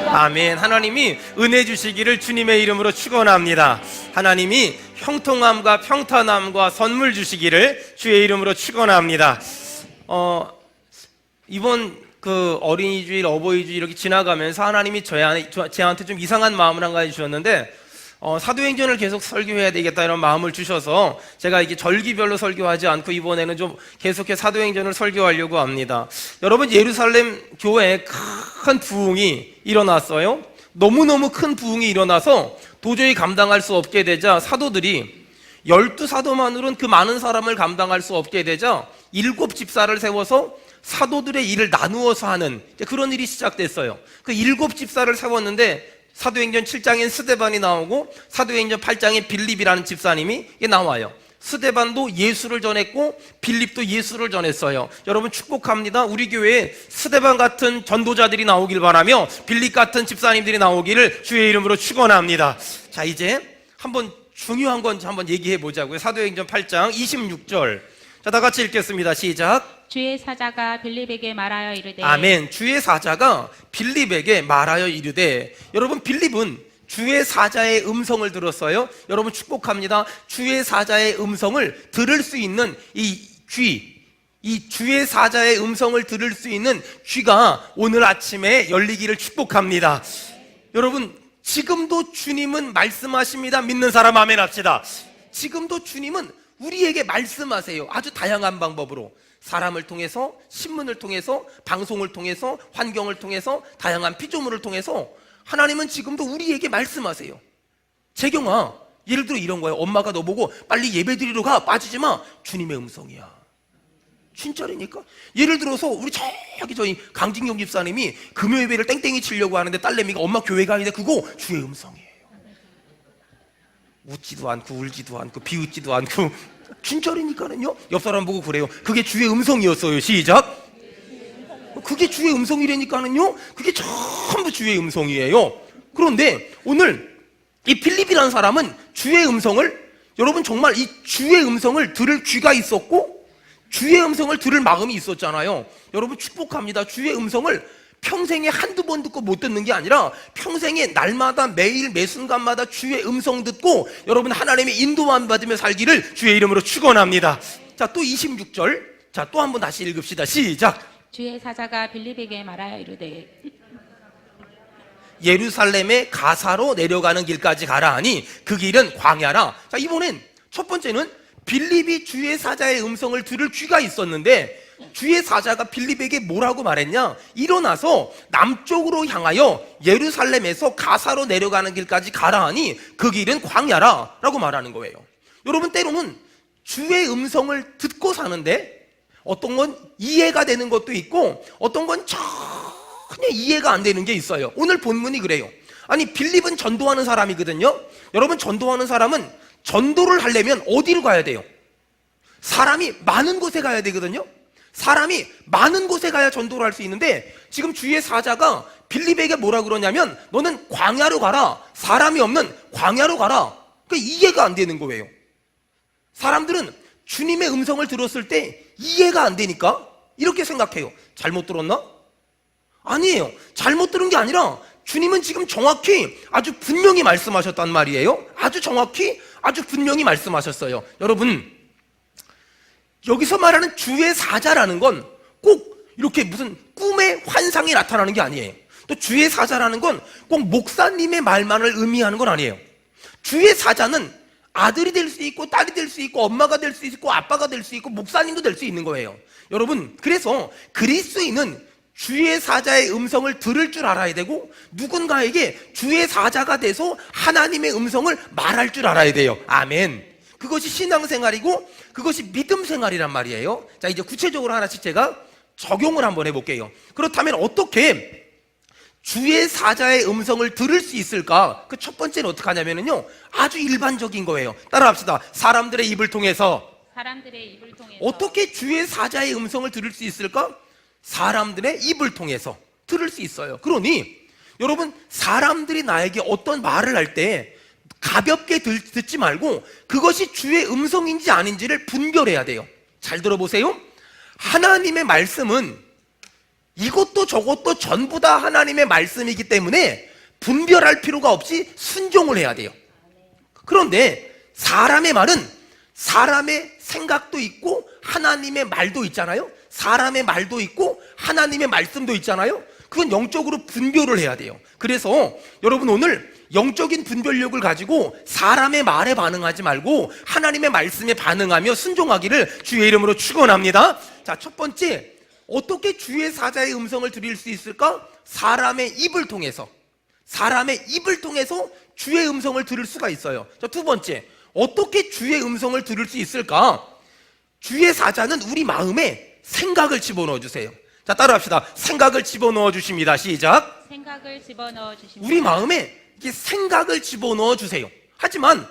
아멘. 하나님이 은혜 주시기를 주님의 이름으로 축원합니다. 하나님이 형통함과 평탄함과 선물 주시기를 주의 이름으로 축원합니다. 이번 그 어린이주일, 어버이주일 이렇게 지나가면서 하나님이 저한테 좀 이상한 마음을 한 가지 주셨는데, 사도행전을 계속 설교해야 되겠다 이런 마음을 주셔서 제가 이게 절기별로 설교하지 않고 이번에는 좀 계속해서 사도행전을 설교하려고 합니다. 여러분, 예루살렘 교회에 큰 부흥이 일어났어요. 너무너무 큰 부흥이 일어나서 도저히 감당할 수 없게 되자 사도들이 12사도만으로는 그 많은 사람을 감당할 수 없게 되자 7집사를 세워서 사도들의 일을 나누어서 하는 그런 일이 시작됐어요. 그 7집사를 세웠는데 사도행전 7장엔 스데반이 나오고 사도행전 8장에 빌립이라는 집사님이 나와요. 스데반도 예수를 전했고 빌립도 예수를 전했어요. 여러분 축복합니다. 우리 교회에 스데반 같은 전도자들이 나오길 바라며 빌립 같은 집사님들이 나오기를 주의 이름으로 축원합니다. 자, 이제 한번 중요한 건 한번 얘기해 보자고요. 사도행전 8장 26절. 자, 다 같이 읽겠습니다. 시작. 주의 사자가 빌립에게 말하여 이르되. 아멘. 주의 사자가 빌립에게 말하여 이르되. 여러분, 빌립은 주의 사자의 음성을 들었어요. 여러분 축복합니다. 주의 사자의 음성을 들을 수 있는 이 귀, 이 주의 사자의 음성을 들을 수 있는 귀가 오늘 아침에 열리기를 축복합니다. 여러분, 지금도 주님은 말씀하십니다. 믿는 사람 아멘 합시다. 지금도 주님은 우리에게 말씀하세요. 아주 다양한 방법으로. 사람을 통해서, 신문을 통해서, 방송을 통해서, 환경을 통해서, 다양한 피조물을 통해서 하나님은 지금도 우리에게 말씀하세요. 재경아, 예를 들어 이런 거예요. 엄마가 너 보고 빨리 예배드리러 가, 빠지지 마. 주님의 음성이야. 진짜라니까. 예를 들어서 우리 저희 강진경 집사님이 금요예배를 땡땡이 치려고 하는데 딸내미가 엄마 교회 가는데 그거 주의 음성이에요. 웃지도 않고 울지도 않고 비웃지도 않고 진짜라니까는요. 옆 사람 보고 그래요. 그게 주의 음성이었어요. 시작. 그게 주의 음성이라니까는요. 그게 전부 주의 음성이에요. 그런데 오늘 이 빌립이라는 사람은 주의 음성을, 여러분 정말 이 주의 음성을 들을 귀가 있었고 주의 음성을 들을 마음이 있었잖아요. 여러분 축복합니다. 주의 음성을 평생에 한두 번 듣고 못 듣는 게 아니라 평생에 날마다 매일 매 순간마다 주의 음성 듣고 여러분 하나님의 인도만 받으며 살기를 주의 이름으로 축원합니다. 자, 또 26절. 자, 또 한번 다시 읽읍시다. 시작. 주의 사자가 빌립에게 말하여 이르되. 예루살렘의 가사로 내려가는 길까지 가라 하니 그 길은 광야라. 자, 이번엔 첫 번째는 빌립이 주의 사자의 음성을 들을 귀가 있었는데 주의 사자가 빌립에게 뭐라고 말했냐? 일어나서 남쪽으로 향하여 예루살렘에서 가사로 내려가는 길까지 가라 하니 그 길은 광야라 라고 말하는 거예요. 여러분, 때로는 주의 음성을 듣고 사는데 어떤 건 이해가 되는 것도 있고 어떤 건 전혀 이해가 안 되는 게 있어요. 오늘 본문이 그래요. 아니, 빌립은 전도하는 사람이거든요. 여러분, 전도하는 사람은 전도를 하려면 어디로 가야 돼요? 사람이 많은 곳에 가야 되거든요. 사람이 많은 곳에 가야 전도를 할 수 있는데 지금 주의 사자가 빌립에게 뭐라 그러냐면 너는 광야로 가라. 사람이 없는 광야로 가라. 그러니까 이해가 안 되는 거예요. 사람들은 주님의 음성을 들었을 때 이해가 안 되니까 이렇게 생각해요. 잘못 들었나? 아니에요. 잘못 들은 게 아니라 주님은 지금 정확히 아주 분명히 말씀하셨단 말이에요. 아주 정확히 아주 분명히 말씀하셨어요. 여러분, 여기서 말하는 주의 사자라는 건 꼭 이렇게 무슨 꿈의 환상이 나타나는 게 아니에요. 또 주의 사자라는 건 꼭 목사님의 말만을 의미하는 건 아니에요. 주의 사자는 아들이 될 수 있고 딸이 될 수 있고 엄마가 될 수 있고 아빠가 될 수 있고 목사님도 될 수 있는 거예요. 여러분, 그래서 그리스도인은 주의 사자의 음성을 들을 줄 알아야 되고 누군가에게 주의 사자가 돼서 하나님의 음성을 말할 줄 알아야 돼요. 아멘. 그것이 신앙생활이고 그것이 믿음생활이란 말이에요. 자, 이제 구체적으로 하나씩 제가 적용을 한번 해볼게요. 그렇다면 어떻게 주의 사자의 음성을 들을 수 있을까? 그 첫 번째는 어떻게 하냐면요, 아주 일반적인 거예요. 따라합시다. 사람들의 입을 통해서. 어떻게 주의 사자의 음성을 들을 수 있을까? 사람들의 입을 통해서 들을 수 있어요. 그러니 여러분, 사람들이 나에게 어떤 말을 할 때 가볍게 듣지 말고 그것이 주의 음성인지 아닌지를 분별해야 돼요. 잘 들어보세요. 하나님의 말씀은 이것도 저것도 전부 다 하나님의 말씀이기 때문에 분별할 필요가 없이 순종을 해야 돼요. 그런데 사람의 말은 사람의 생각도 있고 하나님의 말도 있잖아요. 사람의 말도 있고 하나님의 말씀도 있잖아요. 그건 영적으로 분별을 해야 돼요. 그래서 여러분 오늘 영적인 분별력을 가지고 사람의 말에 반응하지 말고 하나님의 말씀에 반응하며 순종하기를 주의 이름으로 축원합니다. 자, 첫 번째, 어떻게 주의 사자의 음성을 들을 수 있을까? 사람의 입을 통해서 주의 음성을 들을 수가 있어요. 자, 두 번째, 어떻게 주의 음성을 들을 수 있을까? 주의 사자는 우리 마음에 생각을 집어넣어 주세요. 자, 따라합시다. 생각을 집어넣어 주십니다. 시작. 생각을 집어넣어 주십니다. 우리 마음에 이렇게 생각을 집어넣어 주세요. 하지만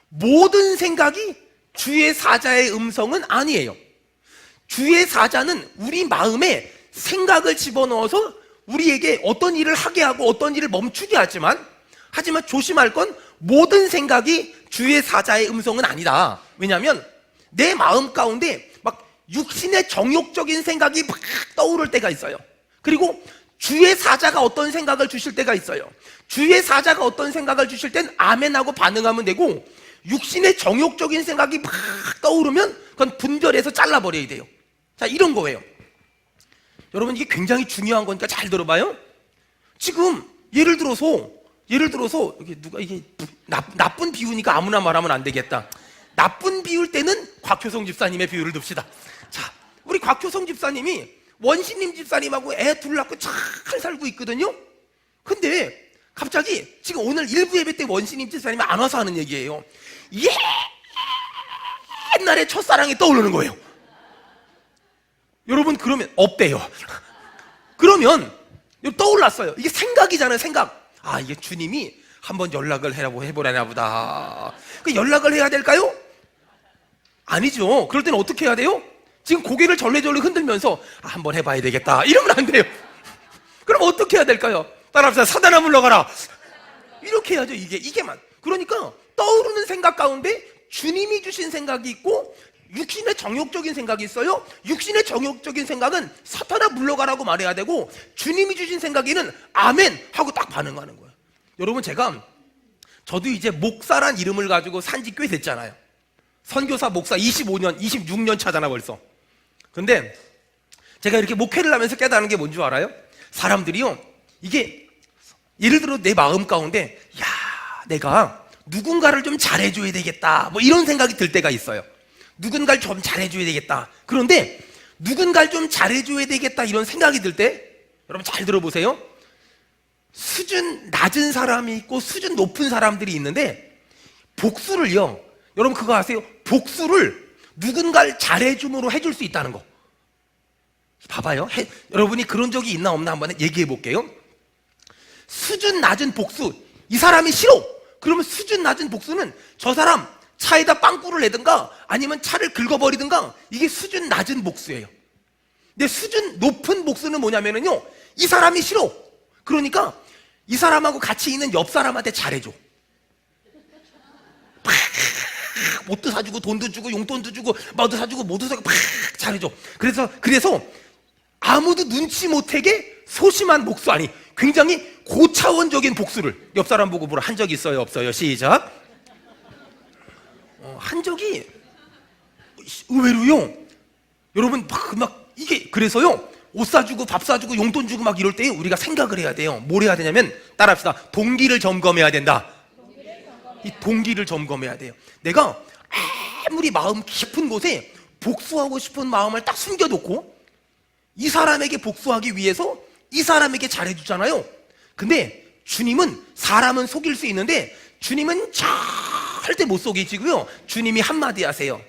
모든 생각이 주의 사자의 음성은 아니에요. 주의 사자는 우리 마음에 생각을 집어넣어서 우리에게 어떤 일을 하게 하고 어떤 일을 멈추게 하지만 조심할 건 모든 생각이 주의 사자의 음성은 아니다. 왜냐하면 내 마음 가운데 막 육신의 정욕적인 생각이 막 떠오를 때가 있어요. 그리고 주의 사자가 어떤 생각을 주실 때가 있어요. 주의 사자가 어떤 생각을 주실 땐 아멘하고 반응하면 되고, 육신의 정욕적인 생각이 막 떠오르면 그건 분별해서 잘라버려야 돼요. 자, 이런 거예요. 여러분, 이게 굉장히 중요한 거니까 잘 들어봐요. 지금 예를 들어서 이게 누가 이게 나쁜 비유니까 아무나 말하면 안 되겠다. 나쁜 비유일 때는 곽효성 집사님의 비유를 듭시다. 자, 우리 곽효성 집사님이 원신님 집사님하고 애 둘 낳고 잘 살고 있거든요. 근데 갑자기 지금 오늘 일부 예배 때 원신님 집사님이 안 와서 하는 얘기예요. 옛날에 첫사랑이 떠오르는 거예요. 여러분, 그러면 없대요. 그러면 떠올랐어요. 이게 생각이잖아요. 생각. 아, 이게 주님이 한번 연락을 해보려나 보다. 그 연락을 해야 될까요? 아니죠. 그럴 때는 어떻게 해야 돼요? 지금 고개를 절레절레 흔들면서 한번 해봐야 되겠다 이러면 안 돼요. 그럼 어떻게 해야 될까요? 따라합시다. 사단아 물러가라. 이렇게 해야죠. 이게만. 그러니까 떠오르는 생각 가운데 주님이 주신 생각이 있고 육신의 정욕적인 생각이 있어요. 육신의 정욕적인 생각은 사탄아 물러가라고 말해야 되고, 주님이 주신 생각에는 아멘 하고 딱 반응하는 거예요. 여러분, 저도 이제 목사란 이름을 가지고 산지 꽤 됐잖아요. 선교사 목사 25년 26년 차잖아 벌써. 근데 제가 이렇게 목회를 하면서 깨달은 게 뭔지 알아요? 사람들이요, 이게 예를 들어 내 마음 가운데 내가 누군가를 좀 잘해줘야 되겠다 뭐 이런 생각이 들 때가 있어요. 누군가를 좀 잘해줘야 되겠다. 그런데 누군가를 좀 잘해줘야 되겠다 이런 생각이 들 때, 여러분 잘 들어보세요. 수준 낮은 사람이 있고 수준 높은 사람들이 있는데, 복수를요, 여러분 그거 아세요? 복수를 누군가를 잘해줌으로 해줄 수 있다는 거. 봐봐요. 여러분이 그런 적이 있나 없나 한번 얘기해 볼게요. 수준 낮은 복수. 이 사람이 싫어. 그러면 수준 낮은 복수는 저 사람 차에다 빵꾸를 내든가 아니면 차를 긁어버리든가, 이게 수준 낮은 복수예요. 근데 수준 높은 복수는 뭐냐면요, 이 사람이 싫어. 그러니까 이 사람하고 같이 있는 옆 사람한테 잘해줘. 옷도 사주고 돈도 주고 용돈도 주고 뭐도 사주고 뭐도 사고 팍 잘해줘. 그래서 아무도 눈치 못하게 소심한 복수, 아니 굉장히 고차원적인 복수를 옆 사람 보고 한 적이 있어요? 없어요? 시작. 한 적이 의외로요. 여러분 이게 그래서요, 옷 사주고 밥 사주고 용돈 주고 막 이럴 때 우리가 생각을 해야 돼요. 뭘 해야 되냐면, 따라합시다. 동기를 점검해야 된다. 이 동기를 점검해야 돼요. 내가 아무리 마음 깊은 곳에 복수하고 싶은 마음을 딱 숨겨놓고 이 사람에게 복수하기 위해서 이 사람에게 잘해주잖아요. 근데 주님은, 사람은 속일 수 있는데 주님은 절대 못 속이시고요. 주님이 한마디 하세요.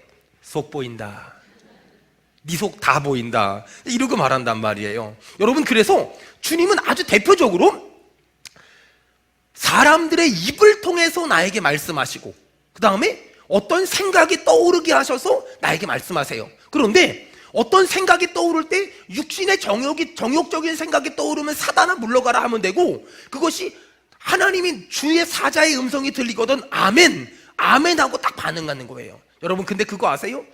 속 보인다. 네 속 다 보인다. 이러고 말한단 말이에요. 여러분, 그래서 주님은 아주 대표적으로 사람들의 입을 통해서 나에게 말씀하시고, 그 다음에 어떤 생각이 떠오르게 하셔서 나에게 말씀하세요. 그런데 어떤 생각이 떠오를 때 육신의 정욕적인 생각이 떠오르면 사단아 물러가라 하면 되고, 그것이 하나님이 주의 사자의 음성이 들리거든 아멘 하고 딱 반응하는 거예요. 여러분, 근데 그거 아세요?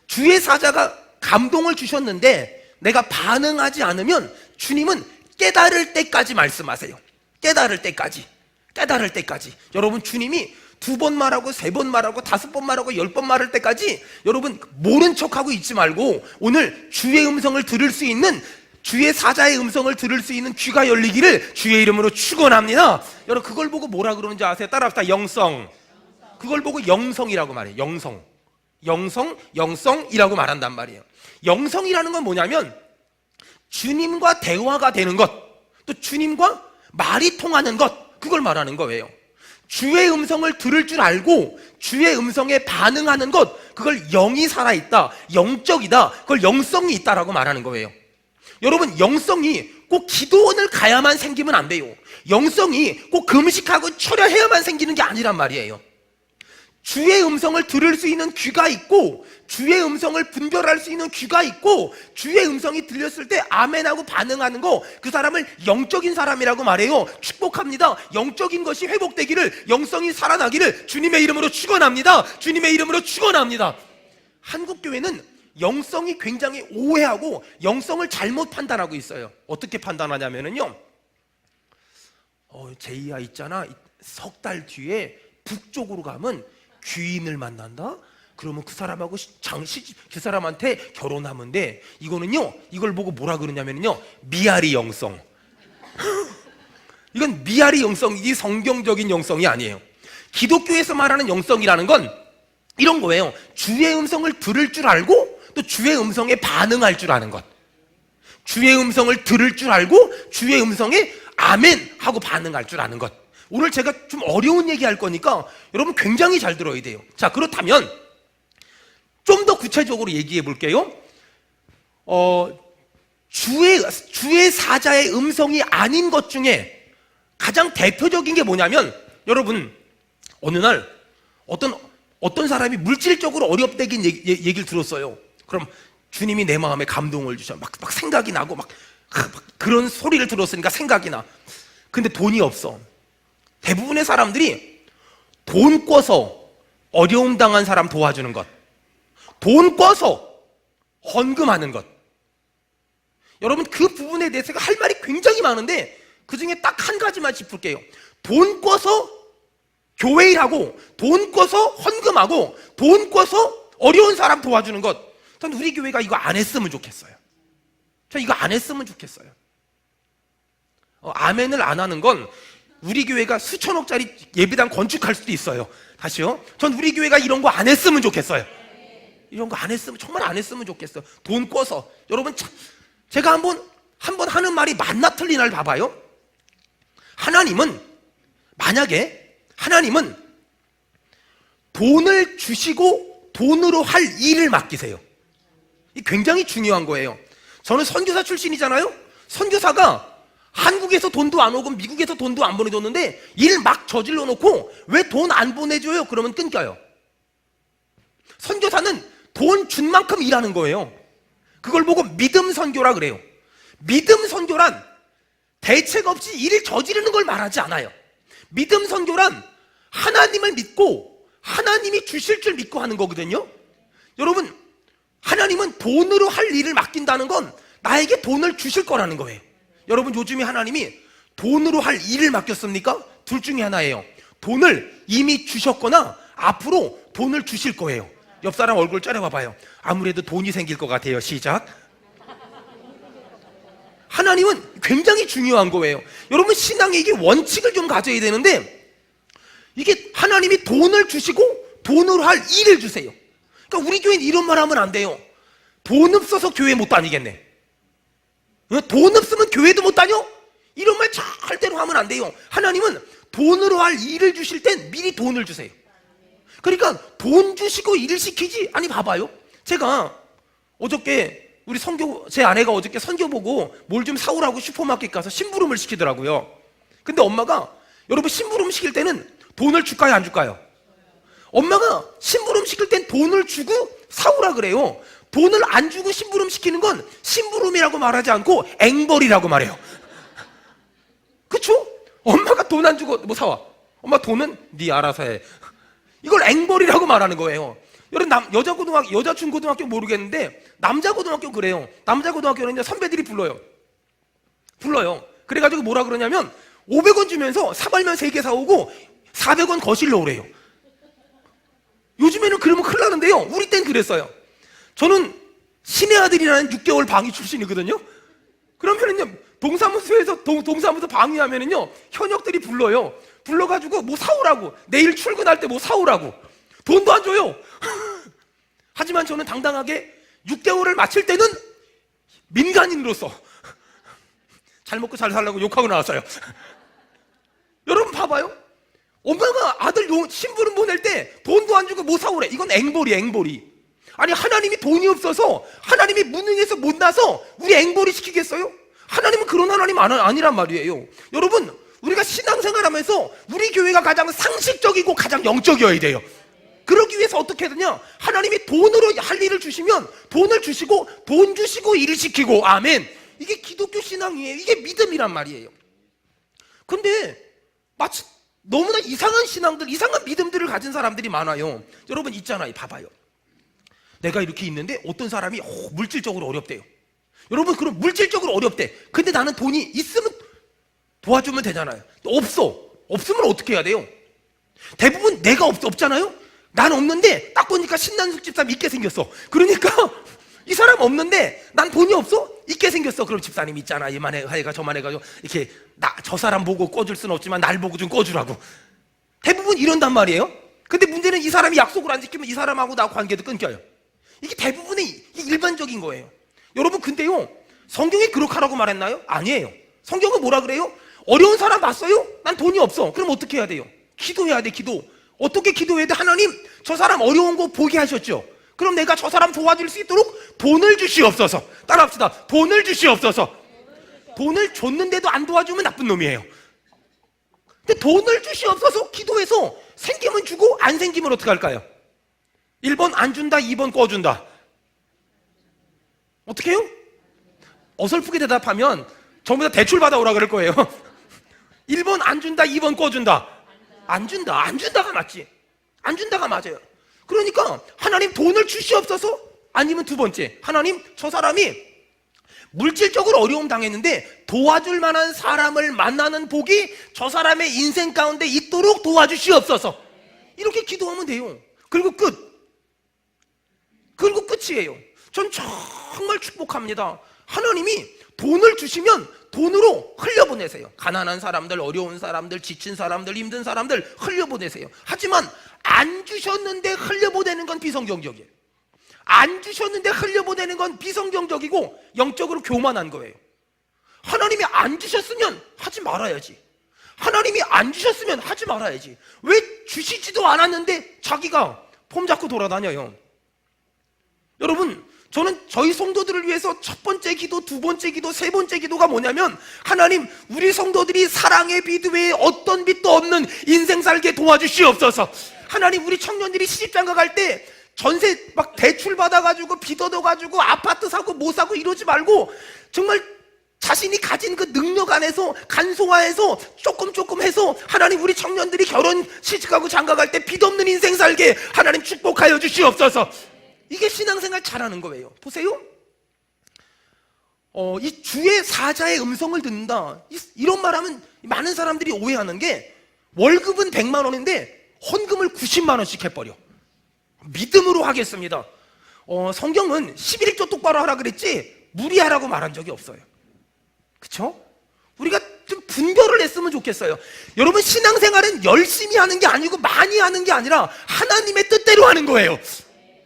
주의 사자가 감동을 주셨는데 내가 반응하지 않으면 주님은 깨달을 때까지 말씀하세요. 깨달을 때까지. 깨달을 때까지. 여러분, 주님이 2번 말하고 3번 말하고 5번 말하고 10번 말할 때까지 여러분 모른 척하고 있지 말고 오늘 주의 음성을 들을 수 있는, 주의 사자의 음성을 들을 수 있는 귀가 열리기를 주의 이름으로 축원합니다. 여러분, 그걸 보고 뭐라 그러는지 아세요? 따라합시다. 영성. 그걸 보고 영성이라고 말해요. 영성. 영성이라고 말한단 말이에요. 영성이라는 건 뭐냐면 주님과 대화가 되는 것, 또 주님과 말이 통하는 것, 그걸 말하는 거예요. 주의 음성을 들을 줄 알고 주의 음성에 반응하는 것, 그걸 영이 살아있다, 영적이다, 그걸 영성이 있다라고 말하는 거예요. 여러분, 영성이 꼭 기도원을 가야만 생기면 안 돼요. 영성이 꼭 금식하고 철야해야만 생기는 게 아니란 말이에요. 주의 음성을 들을 수 있는 귀가 있고 주의 음성을 분별할 수 있는 귀가 있고 주의 음성이 들렸을 때 아멘하고 반응하는 거, 그 사람을 영적인 사람이라고 말해요. 축복합니다. 영적인 것이 회복되기를, 영성이 살아나기를 주님의 이름으로 축원합니다. 주님의 이름으로 축원합니다. 한국교회는 영성이 굉장히 오해하고 영성을 잘못 판단하고 있어요. 어떻게 판단하냐면요, 제이야 있잖아, 3달 뒤에 북쪽으로 가면 귀인을 만난다? 그러면 그 사람하고 그 사람한테 결혼하면 돼. 이거는요, 이걸 보고 뭐라 그러냐면요, 미아리 영성. 이건 미아리 영성이지 성경적인 영성이 아니에요. 기독교에서 말하는 영성이라는 건 이런 거예요. 주의 음성을 들을 줄 알고 또 주의 음성에 반응할 줄 아는 것. 주의 음성을 들을 줄 알고 주의 음성에 아멘 하고 반응할 줄 아는 것. 오늘 제가 좀 어려운 얘기 할 거니까 여러분 굉장히 잘 들어야 돼요. 자, 그렇다면 좀 더 구체적으로 얘기해 볼게요. 주의 사자의 음성이 아닌 것 중에 가장 대표적인 게 뭐냐면, 여러분, 어느 날 어떤 사람이 물질적으로 어렵다긴 얘기를 들었어요. 그럼 주님이 내 마음에 감동을 주셔. 막 생각이 나고 막 그런 소리를 들었으니까 생각이 나. 근데 돈이 없어. 대부분의 사람들이 돈 꿔서 어려움 당한 사람 도와주는 것, 돈 꿔서 헌금하는 것. 여러분, 그 부분에 대해서 할 말이 굉장히 많은데 그 중에 딱 한 가지만 짚을게요. 돈 꿔서 교회 일하고 돈 꿔서 헌금하고 돈 꿔서 어려운 사람 도와주는 것. 전 우리 교회가 이거 안 했으면 좋겠어요. 저 이거 안 했으면 좋겠어요. 아멘을 안 하는 건 우리 교회가 수천억짜리 예배당 건축할 수도 있어요. 다시요. 전 우리 교회가 이런 거 안 했으면 좋겠어요. 이런 거 안 했으면, 정말 안 했으면 좋겠어요. 돈 꿔서. 여러분, 제가 한번 하는 말이 맞나 틀리나를 봐봐요. 만약에 하나님은 돈을 주시고 돈으로 할 일을 맡기세요. 이 굉장히 중요한 거예요. 저는 선교사 출신이잖아요. 선교사가 한국에서 돈도 안 오고 미국에서 돈도 안 보내줬는데 일 막 저질러 놓고 왜 돈 안 보내줘요? 그러면 끊겨요. 선교사는 돈 준 만큼 일하는 거예요. 그걸 보고 믿음 선교라 그래요. 믿음 선교란 대책 없이 일 저지르는 걸 말하지 않아요. 믿음 선교란 하나님을 믿고 하나님이 주실 줄 믿고 하는 거거든요. 여러분, 하나님은 돈으로 할 일을 맡긴다는 건 나에게 돈을 주실 거라는 거예요. 여러분, 요즘에 하나님이 돈으로 할 일을 맡겼습니까? 둘 중에 하나예요. 돈을 이미 주셨거나 앞으로 돈을 주실 거예요. 옆 사람 얼굴 째려봐봐요. 아무래도 돈이 생길 것 같아요. 시작. 하나님은 굉장히 중요한 거예요. 여러분, 신앙에 이게 원칙을 좀 가져야 되는데, 이게 하나님이 돈을 주시고 돈으로 할 일을 주세요. 그러니까 우리 교회는 이런 말 하면 안 돼요. 돈 없어서 교회 못 다니겠네. 돈 없으면 교회도 못 다녀? 이런 말 절대로 하면 안 돼요. 하나님은 돈으로 할 일을 주실 땐 미리 돈을 주세요. 그러니까 돈 주시고 일 시키지. 아니, 봐봐요. 제가 어저께 제 아내가 어저께 선교 보고 뭘 좀 사오라고 슈퍼마켓 가서 심부름을 시키더라고요. 근데 엄마가, 여러분, 심부름 시킬 때는 돈을 줄까요, 안 줄까요? 엄마가 심부름 시킬 땐 돈을 주고 사오라 그래요. 돈을 안 주고 심부름 시키는 건 심부름이라고 말하지 않고 앵벌이라고 말해요. 그쵸? 엄마가 돈 안 주고 뭐 사와. 엄마 돈은 네 알아서 해. 이걸 앵벌이라고 말하는 거예요. 여러분, 여자 중고등학교 모르겠는데 남자 고등학교 그래요. 남자 고등학교는 이제 선배들이 불러요. 불러요. 그래가지고 뭐라 그러냐면 500원 주면서 사발면 3개 사오고 400원 거실로 오래요. 요즘에는 그러면 큰일 나는데요. 우리 땐 그랬어요. 저는 신의 아들이라는 6개월 방위 출신이거든요. 그러면은요, 동사무소에서 동사무소 방위하면은요, 현역들이 불러요. 불러가지고 뭐 사오라고, 내일 출근할 때 뭐 사오라고. 돈도 안 줘요. 하지만 저는 당당하게 6개월을 마칠 때는 민간인으로서 잘 먹고 잘 살라고 욕하고 나왔어요. 여러분 봐봐요. 엄마가 아들 신부름 보낼 때 돈도 안 주고 뭐 사오래. 이건 앵벌이, 앵벌이. 아니, 하나님이 돈이 없어서, 하나님이 무능해서 못나서 우리 앵벌이 시키겠어요? 하나님은 그런 하나님 아니란 말이에요. 여러분, 우리가 신앙생활하면서 우리 교회가 가장 상식적이고 가장 영적이어야 돼요. 그러기 위해서 어떻게 하느냐? 하나님이 돈으로 할 일을 주시면 돈을 주시고, 돈 주시고 일을 시키고. 아멘. 이게 기독교 신앙이에요. 이게 믿음이란 말이에요. 근데 마치 너무나 이상한 신앙들, 이상한 믿음들을 가진 사람들이 많아요. 여러분 있잖아요. 봐봐요. 내가 이렇게 있는데 어떤 사람이 물질적으로 어렵대요. 여러분, 그럼 물질적으로 어렵대. 근데 나는 돈이 있으면 도와주면 되잖아요. 없으면 어떻게 해야 돼요? 대부분 내가 없잖아요. 난 없는데 딱 보니까 신난숙 집사님 있게 생겼어. 그러니까 이 사람 없는데 난 돈이 없어? 있게 생겼어. 그럼 집사님 있잖아, 이만 해가 저만 해가지고 이렇게 저 사람 보고 꺼줄 수는 없지만 날 보고 좀 꺼주라고. 대부분 이런단 말이에요. 근데 문제는 이 사람이 약속을 안 지키면 이 사람하고 나 관계도 끊겨요. 이게 대부분의 일반적인 거예요. 여러분, 근데요, 성경이 그렇게 하라고 말했나요? 아니에요. 성경은 뭐라 그래요? 어려운 사람 봤어요? 난 돈이 없어. 그럼 어떻게 해야 돼요? 기도해야 돼. 기도. 어떻게 기도해야 돼? 하나님, 저 사람 어려운 거 보게 하셨죠? 그럼 내가 저 사람 도와줄 수 있도록 돈을 주시옵소서. 따라합시다. 돈을 주시옵소서. 돈을 줬는데도 안 도와주면 나쁜 놈이에요. 근데 돈을 주시옵소서 기도해서 생기면 주고 안 생기면 어떻게 할까요? 1번 안 준다, 2번 꺼준다. 어떻게 해요? 어설프게 대답하면 전부 다 대출 받아오라 그럴 거예요. 1번 안 준다, 2번 꺼준다. 안 준다가 맞지. 안 준다가 맞아요. 그러니까 하나님 돈을 주시옵소서. 아니면 두 번째, 하나님 저 사람이 물질적으로 어려움 당했는데 도와줄 만한 사람을 만나는 복이 저 사람의 인생 가운데 있도록 도와주시옵소서. 이렇게 기도하면 돼요. 그리고 끝이에요. 전 정말 축복합니다. 하나님이 돈을 주시면 돈으로 흘려보내세요. 가난한 사람들, 어려운 사람들, 지친 사람들, 힘든 사람들 흘려보내세요. 하지만 안 주셨는데 흘려보내는 건 비성경적이에요. 안 주셨는데 흘려보내는 건 비성경적이고 영적으로 교만한 거예요. 하나님이 안 주셨으면 하지 말아야지. 하나님이 안 주셨으면 하지 말아야지. 왜 주시지도 않았는데 자기가 폼 잡고 돌아다녀요? 여러분, 저는 저희 성도들을 위해서 첫 번째 기도, 두 번째 기도, 세 번째 기도가 뭐냐면, 하나님, 우리 성도들이 사랑의 빛 외에 어떤 빛도 없는 인생 살게 도와주시옵소서. 하나님, 우리 청년들이 시집장가 갈 때 전세 막 대출 받아가지고 빚 얻어가지고 아파트 사고 뭐 사고 이러지 말고 정말 자신이 가진 그 능력 안에서 간소화해서 조금 해서 하나님, 우리 청년들이 결혼 시집가고 장가갈 때 빚 없는 인생 살게 하나님 축복하여 주시옵소서. 이게 신앙생활 잘하는 거예요. 보세요. 이 주의 사자의 음성을 듣는다. 이런 말하면 많은 사람들이 오해하는 게, 월급은 100만 원인데 헌금을 90만 원씩 해버려. 믿음으로 하겠습니다. 성경은 11조 똑바로 하라 그랬지 무리하라고 말한 적이 없어요. 그쵸? 우리가 좀 분별을 했으면 좋겠어요. 여러분, 신앙생활은 열심히 하는 게 아니고 많이 하는 게 아니라 하나님의 뜻대로 하는 거예요.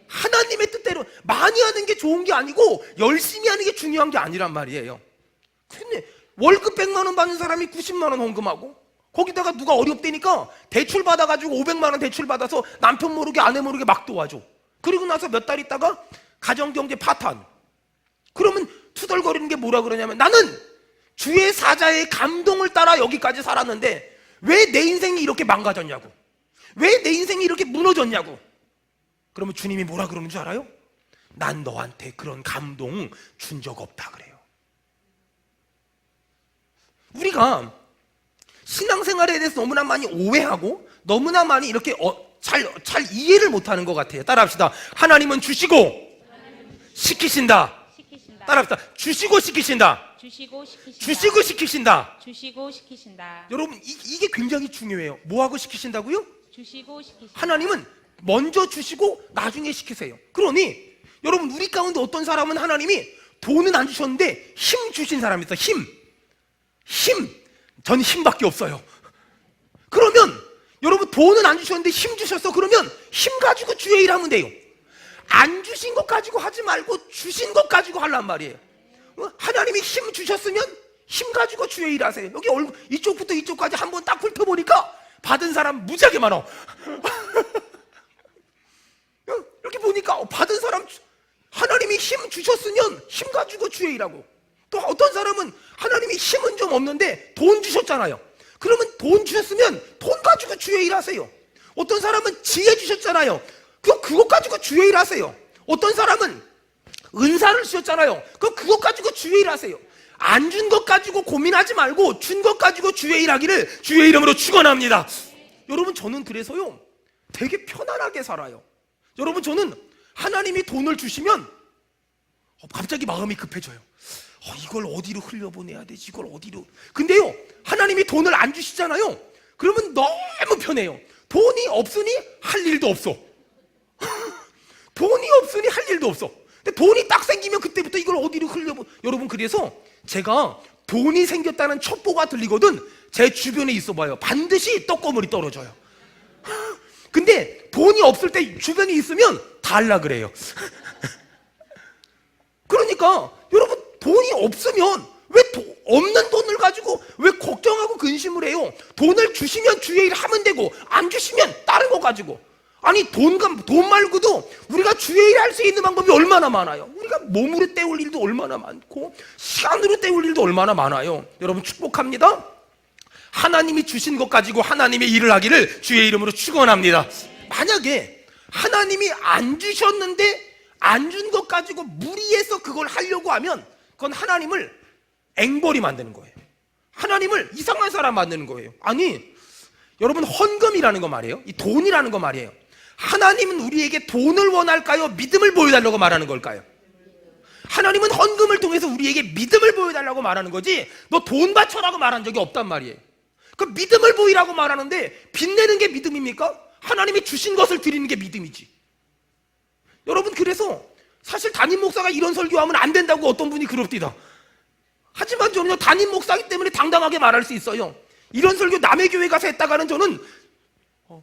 하나님의 뜻대로. 많이 하는 게 좋은 게 아니고 열심히 하는 게 중요한 게 아니란 말이에요. 근데 월급 100만 원 받는 사람이 90만 원 헌금하고, 거기다가 누가 어렵다니까 대출 받아가지고 500만 원 대출 받아서 남편 모르게 아내 모르게 막 도와줘. 그리고 나서 몇 달 있다가 가정경제 파탄. 그러면 투덜거리는 게 뭐라 그러냐면, 나는 주의 사자의 감동을 따라 여기까지 살았는데 왜 내 인생이 이렇게 망가졌냐고, 왜 내 인생이 이렇게 무너졌냐고. 그러면 주님이 뭐라 그러는 줄 알아요? 난 너한테 그런 감동 준 적 없다 그래요. 우리가 신앙생활에 대해서 너무나 많이 오해하고 너무나 많이 이렇게 잘 이해를 못하는 것 같아요. 따라합시다. 하나님은 주시고 시키신다. 따라합시다. 주시고 시키신다. 주시고 시키신다. 주시고 시키신다. 주시고 시키신다. 여러분 이게 굉장히 중요해요. 뭐하고 시키신다고요? 주시고 시키신다. 하나님은 먼저 주시고 나중에 시키세요. 그러니 여러분 우리 가운데 어떤 사람은 하나님이 돈은 안 주셨는데 힘 주신 사람이 있어. 힘. 전 힘밖에 없어요. 그러면 여러분 돈은 안 주셨는데 힘 주셨어. 그러면 힘 가지고 주의 일 하면 돼요. 안 주신 것 가지고 하지 말고 주신 것 가지고 하란 말이에요. 하나님이 힘 주셨으면 힘 가지고 주의 일 하세요. 여기 얼굴 이쪽부터 이쪽까지 한번 딱 훑어보니까 받은 사람 무지하게 많아. 이렇게 보니까 받은 사람, 하나님이 힘 주셨으면 힘 가지고 주의 일하고, 또 어떤 사람은 하나님이 힘은 좀 없는데 돈 주셨잖아요. 그러면 돈 주셨으면 돈 가지고 주의 일하세요. 어떤 사람은 지혜 주셨잖아요. 그것 가지고 주의 일하세요. 어떤 사람은 은사를 주셨잖아요. 그것 가지고 주의 일하세요. 안 준 것 가지고 고민하지 말고 준 것 가지고 주의 일하기를 주의 이름으로 축원합니다. 여러분 저는 그래서요 되게 편안하게 살아요. 여러분 저는 하나님이 돈을 주시면 갑자기 마음이 급해져요. 이걸 어디로 흘려보내야 되지? 이걸 어디로? 근데요 하나님이 돈을 안 주시잖아요. 그러면 너무 편해요. 돈이 없으니 할 일도 없어. 돈이 없으니 할 일도 없어. 근데 돈이 딱 생기면 그때부터 이걸 어디로 여러분 그래서 제가 돈이 생겼다는 첩보가 들리거든 제 주변에 있어봐요. 반드시 떡고물이 떨어져요. 근데 돈이 없을 때 주변에 있으면 달라 그래요. 그러니까 여러분 돈이 없으면 왜 없는 돈을 가지고 왜 걱정하고 근심을 해요? 돈을 주시면 주의 일 하면 되고 안 주시면 다른 거 가지고. 아니 돈 말고도 우리가 주의 일 할 수 있는 방법이 얼마나 많아요. 우리가 몸으로 때울 일도 얼마나 많고 시간으로 때울 일도 얼마나 많아요. 여러분 축복합니다. 하나님이 주신 것 가지고 하나님의 일을 하기를 주의 이름으로 축원합니다. 만약에 하나님이 안 주셨는데 안 준 것 가지고 무리해서 그걸 하려고 하면 그건 하나님을 앵벌이 만드는 거예요. 하나님을 이상한 사람 만드는 거예요. 아니 여러분 헌금이라는 거 말이에요. 이 돈이라는 거 말이에요. 하나님은 우리에게 돈을 원할까요? 믿음을 보여달라고 말하는 걸까요? 하나님은 헌금을 통해서 우리에게 믿음을 보여달라고 말하는 거지 너 돈 바쳐라고 말한 적이 없단 말이에요. 그 믿음을 보이라고 말하는데 빚내는 게 믿음입니까? 하나님이 주신 것을 드리는 게 믿음이지. 여러분 그래서 사실 담임 목사가 이런 설교하면 안 된다고 어떤 분이 그럽디다. 하지만 저는요 담임 목사이기 때문에 당당하게 말할 수 있어요. 이런 설교 남의 교회 가서 했다가는 저는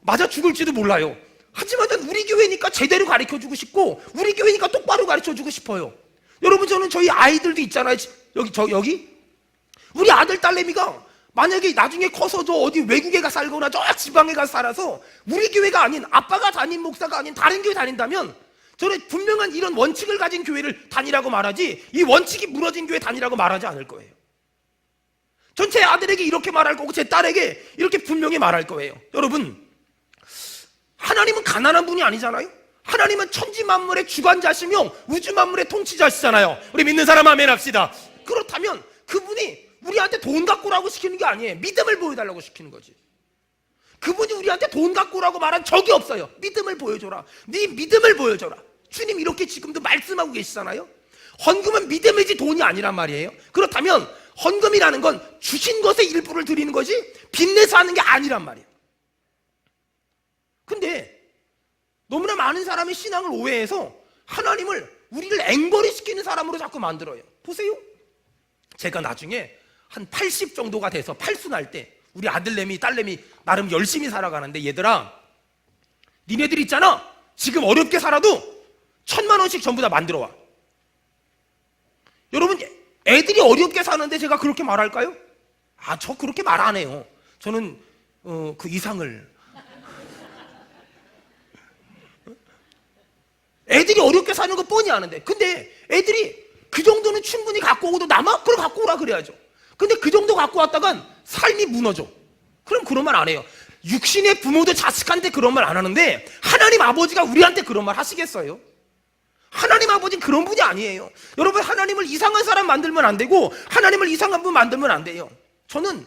맞아 죽을지도 몰라요. 하지만 전 우리 교회니까 제대로 가르쳐주고 싶고 우리 교회니까 똑바로 가르쳐주고 싶어요. 여러분 저는 저희 아이들도 있잖아요. 여기 우리 아들 딸내미가 만약에 나중에 커서 저 어디 외국에 가 살거나 저 지방에 가 살아서 우리 교회가 아닌 아빠가 담임 목사가 아닌 다른 교회 다닌다면 저는 분명한 이런 원칙을 가진 교회를 다니라고 말하지 이 원칙이 무너진 교회 다니라고 말하지 않을 거예요. 전 제 아들에게 이렇게 말할 거고 제 딸에게 이렇게 분명히 말할 거예요. 여러분 하나님은 가난한 분이 아니잖아요. 하나님은 천지 만물의 주관자시며 우주 만물의 통치자시잖아요. 우리 믿는 사람 아멘 합시다. 그렇다면 그분이 우리한테 돈 갖고 오라고 시키는 게 아니에요. 믿음을 보여달라고 시키는 거지. 그분이 우리한테 돈 갖고 오라고 말한 적이 없어요. 믿음을 보여줘라. 네 믿음을 보여줘라. 주님 이렇게 지금도 말씀하고 계시잖아요. 헌금은 믿음이지 돈이 아니란 말이에요. 그렇다면 헌금이라는 건 주신 것의 일부를 드리는 거지 빚내서 하는 게 아니란 말이에요. 근데 너무나 많은 사람이 신앙을 오해해서 하나님을 우리를 앵벌이 시키는 사람으로 자꾸 만들어요. 보세요. 제가 나중에 한 80 정도가 돼서 팔순할 때 우리 아들내미 딸내미 나름 열심히 살아가는데 얘들아 니네들 있잖아 지금 어렵게 살아도 1,000만 원씩 전부 다 만들어 와. 여러분 애들이 어렵게 사는데 제가 그렇게 말할까요? 저 그렇게 말 안 해요. 저는 그 이상을 애들이 어렵게 사는 거 뻔히 아는데 근데 애들이 그 정도는 충분히 갖고 오고도 남아? 그럼 갖고 오라 그래야죠. 근데 그 정도 갖고 왔다간 삶이 무너져. 그럼 그런 말 안 해요. 육신의 부모도 자식한테 그런 말 안 하는데 하나님 아버지가 우리한테 그런 말 하시겠어요? 하나님 아버지는 그런 분이 아니에요. 여러분 하나님을 이상한 사람 만들면 안 되고 하나님을 이상한 분 만들면 안 돼요. 저는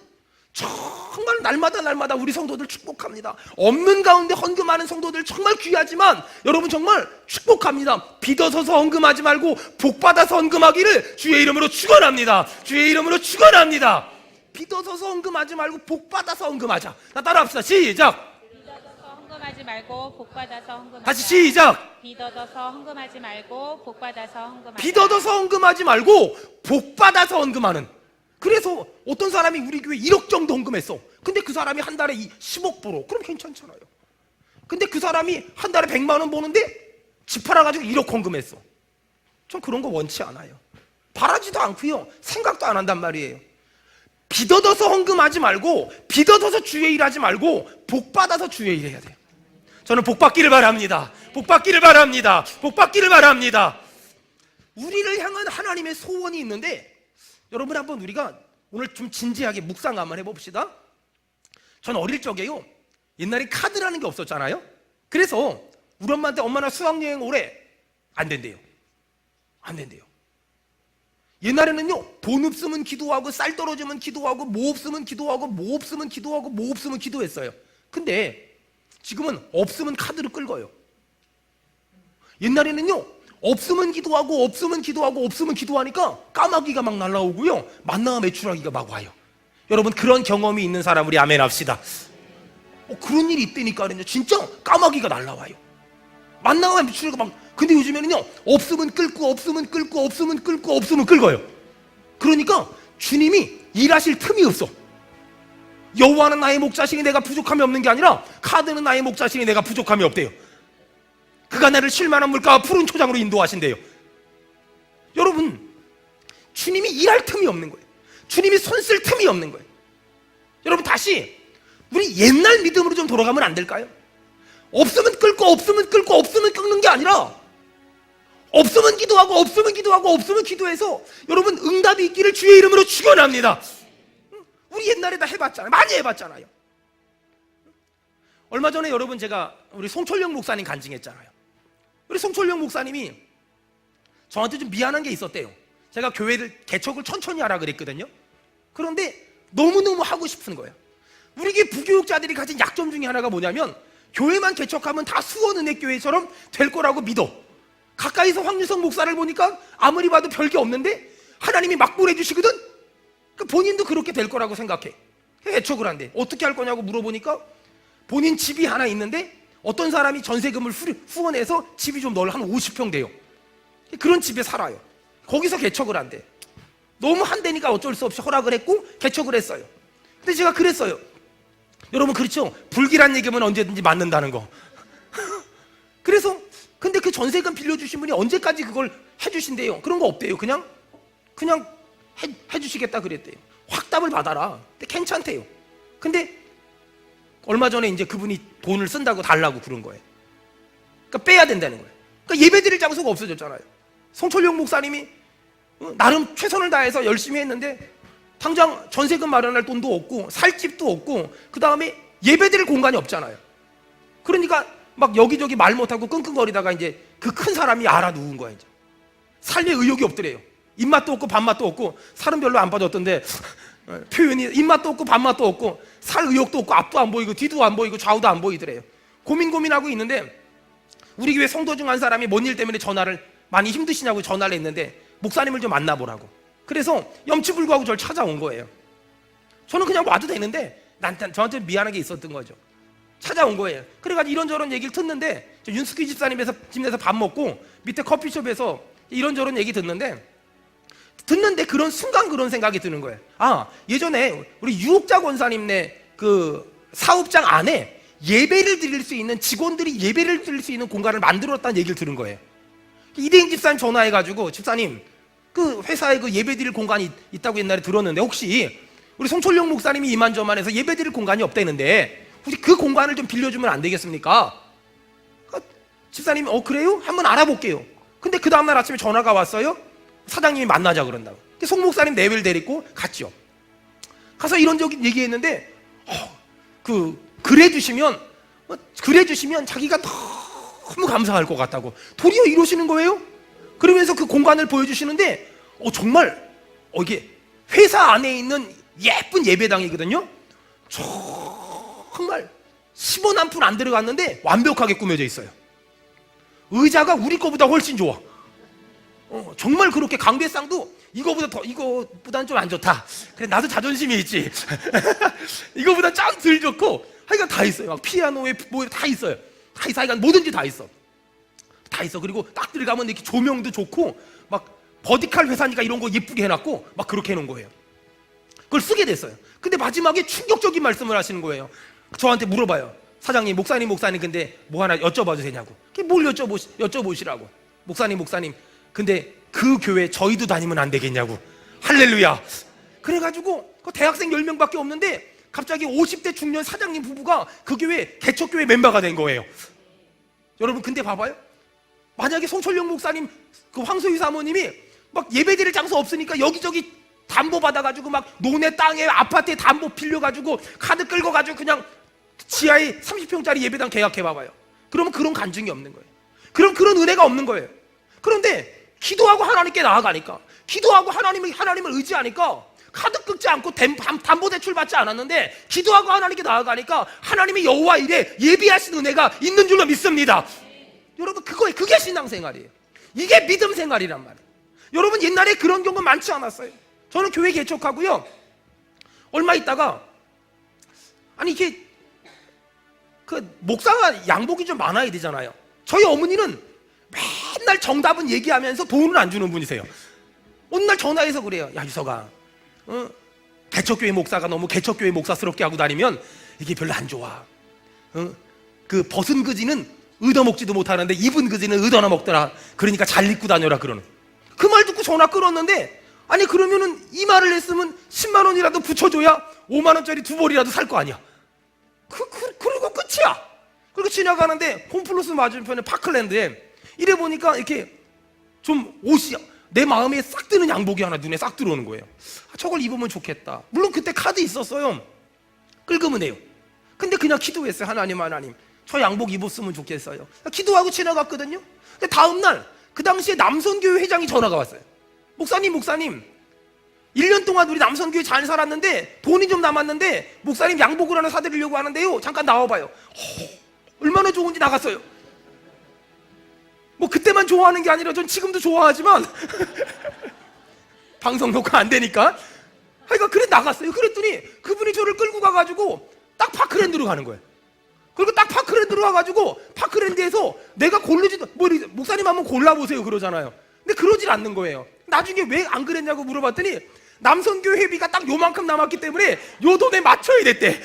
정말 날마다 우리 성도들 축복합니다. 없는 가운데 헌금하는 성도들 정말 귀하지만 여러분 정말 축복합니다. 빚어서서 헌금하지 말고 복받아서 헌금하기를 주의 이름으로 축원합니다. 주의 이름으로 축원합니다. 빚어서서 헌금하지 말고 복받아서 헌금하자. 나 따라합시다. 시작. 빚어져서 헌금하지 말고 복받아서 헌금하자. 다시 시작. 빚어져서 헌금하지 말고 복받아서 헌금하자. 빚어져서 헌금하지 말고 복받아서 헌금하는. 그래서 어떤 사람이 우리 교회 1억 정도 헌금했어. 근데 그 사람이 한 달에 10억 벌어. 그럼 괜찮잖아요. 근데 그 사람이 한 달에 100만 원 버는데 집 팔아가지고 1억 헌금했어. 전 그런 거 원치 않아요. 바라지도 않고요. 생각도 안 한단 말이에요. 빚어져서 헌금하지 말고 빚어져서 주의 일하지 말고 복받아서 주의 일해야 돼요. 저는 복받기를 바랍니다. 복받기를 바랍니다. 복받기를 바랍니다. 우리를 향한 하나님의 소원이 있는데 여러분 한번 우리가 오늘 좀 진지하게 묵상 한번 해봅시다. 전 어릴 적에요 옛날에 카드라는 게 없었잖아요. 그래서 우리 엄마한테 엄마 나 수학여행 오래 안 된대요. 안 된대요. 옛날에는요 돈 없으면 기도하고 쌀 떨어지면 기도하고 뭐 없으면 기도하고 뭐 없으면 기도하고 뭐 없으면 기도했어요. 근데 지금은 없으면 카드를 끌고요. 옛날에는요 없으면 기도하고 없으면 기도하고 없으면 기도하니까 까마귀가 막 날라오고요 만나와 메추라기가 막 와요. 여러분 그런 경험이 있는 사람 우리 아멘 합시다. 그런 일이 있다니까요. 진짜 까마귀가 날라와요. 만나와 메추라기가 막. 근데 요즘에는요 없으면 끌고 없으면 끌고 없으면 끌고 없으면 끌고요. 그러니까 주님이 일하실 틈이 없어. 여호와는 나의 목자시니 내가 부족함이 없는 게 아니라 카드는 나의 목자시니 내가 부족함이 없대요. 그가 나를 쉴만한 물가와 푸른 초장으로 인도하신대요. 여러분 주님이 일할 틈이 없는 거예요. 주님이 손 쓸 틈이 없는 거예요. 여러분 다시 우리 옛날 믿음으로 좀 돌아가면 안 될까요? 없으면 끌고 없으면 끌고 없으면 끊는 게 아니라 없으면 기도하고 없으면 기도하고 없으면 기도해서 여러분 응답이 있기를 주의 이름으로 축원합니다. 우리 옛날에 다 해봤잖아요. 많이 해봤잖아요. 얼마 전에 여러분 제가 우리 송철영 목사님 간증했잖아요. 우리 송철영 목사님이 저한테 좀 미안한 게 있었대요. 제가 교회를 개척을 천천히 하라 그랬거든요. 그런데 너무너무 하고 싶은 거예요. 우리 교회 부교육자들이 가진 약점 중에 하나가 뭐냐면 교회만 개척하면 다 수원은혜교회처럼 될 거라고 믿어. 가까이서 황유성 목사를 보니까 아무리 봐도 별게 없는데 하나님이 막보내 주시거든. 본인도 그렇게 될 거라고 생각해. 개척을 한대. 어떻게 할 거냐고 물어보니까 본인 집이 하나 있는데 어떤 사람이 전세금을 후원해서 집이 좀 넓어 한 50평 돼요. 그런 집에 살아요. 거기서 개척을 한대. 너무 한대니까 어쩔 수 없이 허락을 했고 개척을 했어요. 근데 제가 그랬어요. 여러분 그렇죠? 불길한 얘기면 언제든지 맞는다는 거. 그래서 근데 그 전세금 빌려주신 분이 언제까지 그걸 해주신대요. 그런 거 없대요. 그냥 해주시겠다 그랬대요. 확답을 받아라. 근데 괜찮대요. 근데 얼마 전에 이제 그분이 돈을 쓴다고 달라고 그런 거예요. 그러니까 빼야 된다는 거예요. 그러니까 예배드릴 장소가 없어졌잖아요. 송철용 목사님이 나름 최선을 다해서 열심히 했는데 당장 전세금 마련할 돈도 없고 살 집도 없고 그 다음에 예배드릴 공간이 없잖아요. 그러니까 막 여기저기 말 못하고 끙끙거리다가 이제 그 큰 사람이 알아누운 거예요. 이제 살릴 의욕이 없더래요. 입맛도 없고 밥맛도 없고 살은 별로 안 빠졌던데 표현이 입맛도 없고 밥맛도 없고 살 의욕도 없고 앞도 안 보이고 뒤도 안 보이고 좌우도 안 보이더래요. 고민하고 있는데 우리 교회 성도 중 한 사람이 뭔 일 때문에 전화를 많이 힘드시냐고 전화를 했는데 목사님을 좀 만나보라고. 그래서 염치불구하고 저를 찾아온 거예요. 저는 그냥 와도 되는데 저한테 미안한 게 있었던 거죠. 찾아온 거예요. 그래가지고 이런저런 얘기를 듣는데 윤숙희 집사님에서 집에서 밥 먹고 밑에 커피숍에서 이런저런 얘기 듣는데 그런 순간 그런 생각이 드는 거예요. 아, 예전에 우리 유옥자 권사님네 그 사업장 안에 예배를 드릴 수 있는 직원들이 예배를 드릴 수 있는 공간을 만들었다는 얘기를 들은 거예요. 이대인 집사님 전화해가지고 집사님 그 회사에 그 예배 드릴 공간이 있다고 옛날에 들었는데 혹시 우리 송철용 목사님이 이만저만해서 예배 드릴 공간이 없다는데 혹시 그 공간을 좀 빌려주면 안 되겠습니까? 집사님이 그래요? 한번 알아볼게요. 근데 그 다음날 아침에 전화가 왔어요. 사장님이 만나자 그런다고. 송 목사님 내외를 데리고 갔죠. 가서 이런저런 얘기했는데 그래 주시면 자기가 너무 감사할 것 같다고. 도리어 이러시는 거예요? 그러면서 그 공간을 보여주시는데 정말 이게 회사 안에 있는 예쁜 예배당이거든요. 정말 10원 한 푼 안 들어갔는데 완벽하게 꾸며져 있어요. 의자가 우리 거보다 훨씬 좋아. 정말 그렇게 강대상도 이거보다는 좀 안 좋다. 그래 나도 자존심이 있지. 이거보다 좀 덜 좋고 하여간 다 있어요. 막 피아노에 뭐 다 있어요. 다 있어. 하여간 뭐든지 다 있어. 다 있어. 그리고 딱 들어가면 이렇게 조명도 좋고 막 버티칼 회사니까 이런 거 예쁘게 해놨고 막 그렇게 해놓은 거예요. 그걸 쓰게 됐어요. 근데 마지막에 충격적인 말씀을 하시는 거예요. 저한테 물어봐요. 사장님, 목사님, 근데 뭐 하나 여쭤봐도 되냐고. 뭘 여쭤보시라고. 목사님, 근데 그 교회 저희도 다니면 안 되겠냐고. 할렐루야. 그래가지고 그 대학생 10명밖에 없는데 갑자기 50대 중년 사장님 부부가 그 교회 개척교회 멤버가 된 거예요. 여러분 근데 봐봐요. 만약에 송철영 목사님, 그 황소희 사모님이 막 예배드릴 장소 없으니까 여기저기 담보 받아가지고 막 논의 땅에 아파트에 담보 빌려가지고 카드 끌고 가지고 그냥 지하에 30평짜리 예배당 계약해봐봐요. 그러면 그런 간증이 없는 거예요. 그런 은혜가 없는 거예요. 그런데 기도하고 하나님께 나아가니까, 기도하고 하나님을 의지하니까 카드 긁지 않고 담보대출 받지 않았는데 기도하고 하나님께 나아가니까 하나님이 여호와 일에 예비하신 은혜가 있는 줄로 믿습니다. 여러분 그게 신앙생활이에요. 이게 믿음 생활이란 말이에요. 여러분 옛날에 그런 경우 많지 않았어요. 저는 교회 개척하고요 얼마 있다가 아니 이게 그 목사가 양복이 좀 많아야 되잖아요. 저희 어머니는 맨날 정답은 얘기하면서 돈을 안 주는 분이세요. 어느 날 전화해서 그래요. 야 유서가 개척교회 목사가 너무 개척교회 목사스럽게 하고 다니면 이게 별로 안 좋아. 그 벗은 그지는 얻어먹지도 못하는데 입은 그지는 얻어나 먹더라. 그러니까 잘 입고 다녀라 그러는. 그 말 듣고 전화 끊었는데 아니 그러면은 이 말을 했으면 10만 원이라도 붙여줘야 5만 원짜리 두 벌이라도 살 거 아니야. 그리고 끝이야. 그리고 지나가는데 홈플러스 맞은편에 파클랜드에 이래 보니까 이렇게 좀 옷이 내 마음에 싹 드는 양복이 하나 눈에 싹 들어오는 거예요. 저걸 입으면 좋겠다. 물론 그때 카드 있었어요. 끌금은 해요. 근데 그냥 기도했어요. 하나님 저 양복 입었으면 좋겠어요. 기도하고 지나갔거든요. 근데 다음날 그 당시에 남선교회 회장이 전화가 왔어요. 목사님 1년 동안 우리 남선교회 잘 살았는데 돈이 좀 남았는데 목사님 양복을 하나 사드리려고 하는데요 잠깐 나와봐요. 얼마나 좋은지 나갔어요. 뭐 그때만 좋아하는 게 아니라 전 지금도 좋아하지만 방송 녹화 안 되니까 그러니까 그래 나갔어요. 그랬더니 그분이 저를 끌고 가가지고 딱 파크랜드로 가는 거예요. 그리고 딱 파크랜드로 가가지고 파크랜드에서 내가 고르지도 뭐 목사님 한번 골라보세요 그러잖아요. 근데 그러질 않는 거예요. 나중에 왜 안 그랬냐고 물어봤더니 남선교회 회비가 딱 요만큼 남았기 때문에 요 돈에 맞춰야 됐대.